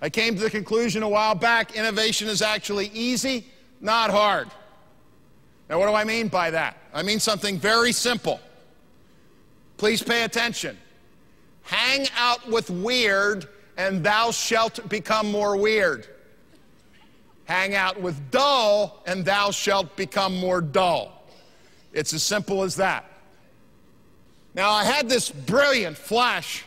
I came to the conclusion a while back, innovation is actually easy, not hard. Now, what do I mean by that? I mean something very simple. Please pay attention. Hang out with weird, and thou shalt become more weird. Hang out with dull, and thou shalt become more dull. It's as simple as that. Now, I had this brilliant flash,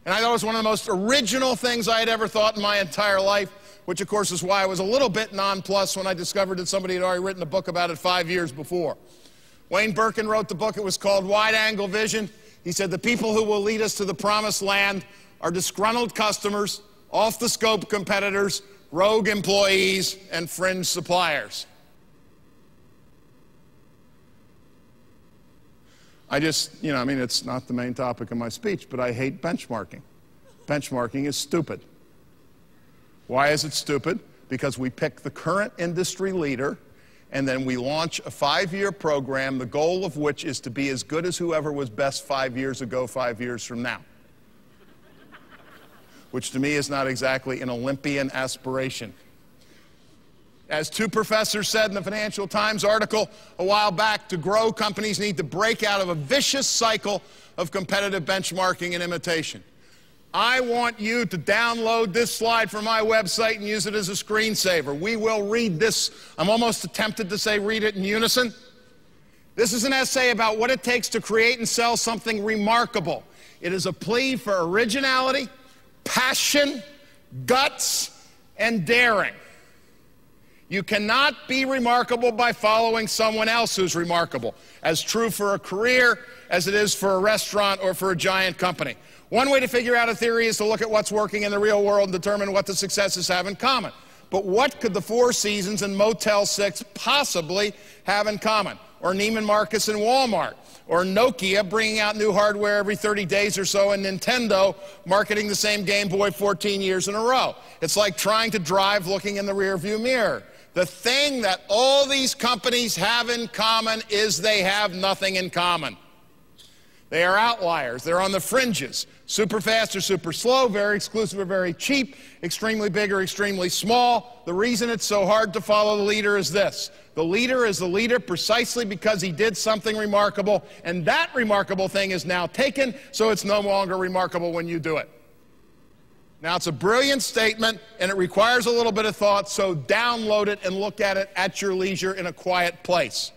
and I thought it was one of the most original things I had ever thought in my entire life, which, of course, is why I was a little bit nonplussed when I discovered that somebody had already written a book about it 5 years before. Wayne Birkin wrote the book. It was called Wide Angle Vision. He said, the people who will lead us to the promised land are disgruntled customers, off-the-scope competitors, rogue employees, and fringe suppliers. It's not the main topic of my speech, but I hate benchmarking. Benchmarking is stupid. Why is it stupid? Because we pick the current industry leader, and then we launch a 5-year program, the goal of which is to be as good as whoever was best 5 years ago, 5 years from now. Which to me is not exactly an Olympian aspiration. As two professors said in the Financial Times article a while back, to grow, companies need to break out of a vicious cycle of competitive benchmarking and imitation. I want you to download this slide from my website and use it as a screensaver. We will read this. I'm almost tempted to say read it in unison. This is an essay about what it takes to create and sell something remarkable. It is a plea for originality, passion, guts, and daring. You cannot be remarkable by following someone else who's remarkable, as true for a career as it is for a restaurant or for a giant company. One way to figure out a theory is to look at what's working in the real world and determine what the successes have in common. But what could the Four Seasons and Motel 6 possibly have in common? Or Neiman Marcus and Walmart? Or Nokia bringing out new hardware every 30 days or so, and Nintendo marketing the same Game Boy 14 years in a row? It's like trying to drive looking in the rearview mirror. The thing that all these companies have in common is they have nothing in common. They are outliers. They're on the fringes. Super fast or super slow, very exclusive or very cheap, extremely big or extremely small. The reason it's so hard to follow the leader is this. The leader is the leader precisely because he did something remarkable, and that remarkable thing is now taken, so it's no longer remarkable when you do it. Now, it's a brilliant statement, and it requires a little bit of thought, so download it and look at it at your leisure in a quiet place.